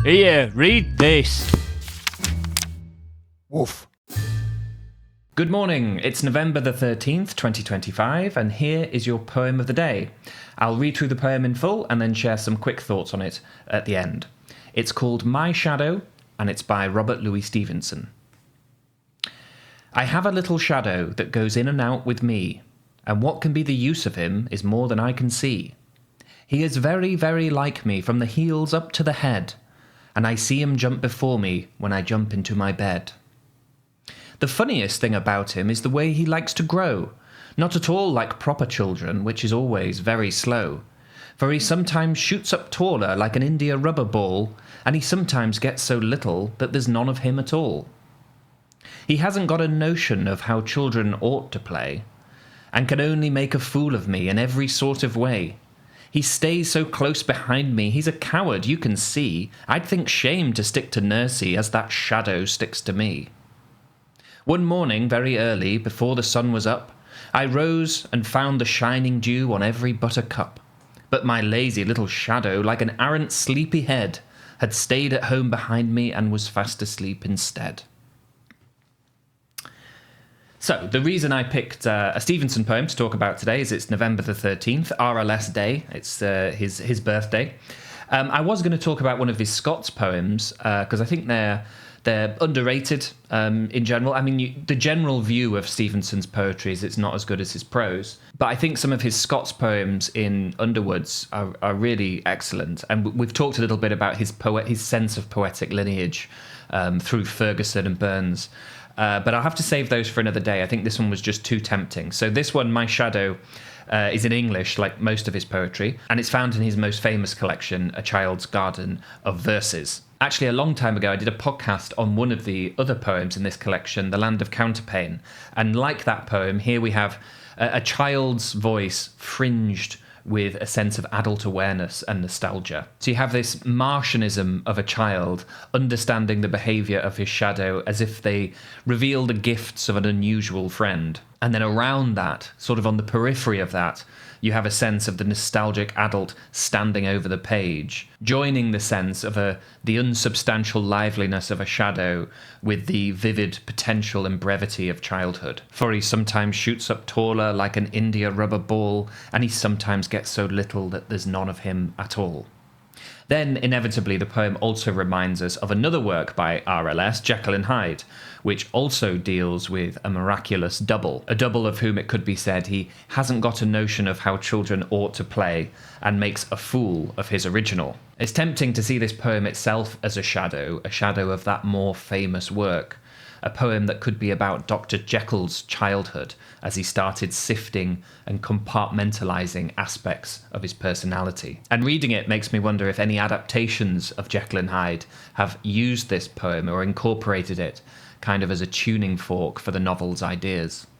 Here, read this. Woof. Good morning, it's November the 13th, 2025, and here is your poem of the day. I'll read through the poem in full and then share some quick thoughts on it at the end. It's called My Shadow, and it's by Robert Louis Stevenson. I have a little shadow that goes in and out with me, and what can be the use of him is more than I can see. He is very, very like me from the heels up to the head, and I see him jump before me when I jump into my bed. The funniest thing about him is the way he likes to grow, not at all like proper children, which is always very slow. For he sometimes shoots up taller like an India rubber ball, and he sometimes gets so little that there's none of him at all. He hasn't got a notion of how children ought to play, and can only make a fool of me in every sort of way. He stays so close behind me, he's a coward, you can see. I'd think shame to stick to nursie as that shadow sticks to me. One morning, very early, before the sun was up, I rose and found the shining dew on every buttercup. But my lazy little shadow, like an arrant sleepy head, had stayed at home behind me and was fast asleep instead. So, the reason I picked a Stevenson poem to talk about today is it's November the 13th, RLS Day. It's his birthday. I was going to talk about one of his Scots poems, because I think they're underrated in general. I mean, the general view of Stevenson's poetry is it's not as good as his prose. But I think some of his Scots poems in Underwoods are really excellent. And we've talked a little bit about his sense of poetic lineage through Ferguson and Burns. But I'll have to save those for another day. I think this one was just too tempting. So this one, My Shadow, is in English, like most of his poetry, and it's found in his most famous collection, A Child's Garden of Verses. Actually, a long time ago, I did a podcast on one of the other poems in this collection, The Land of Counterpane, and like that poem, here we have a child's voice fringed with a sense of adult awareness and nostalgia. So you have this Martianism of a child understanding the behaviour of his shadow as if they reveal the gifts of an unusual friend. And then around that, sort of on the periphery of that, you have a sense of the nostalgic adult standing over the page, joining the sense of the unsubstantial liveliness of a shadow with the vivid potential and brevity of childhood. For he sometimes shoots up taller like an India rubber ball, and he sometimes gets so little that there's none of him at all. Then, inevitably, the poem also reminds us of another work by RLS, Jekyll and Hyde, which also deals with a miraculous double, a double of whom it could be said he hasn't got a notion of how children ought to play and makes a fool of his original. It's tempting to see this poem itself as a shadow of that more famous work, a poem that could be about Dr. Jekyll's childhood as he started sifting and compartmentalizing aspects of his personality. And reading it makes me wonder if any adaptations of Jekyll and Hyde have used this poem or incorporated it kind of as a tuning fork for the novel's ideas.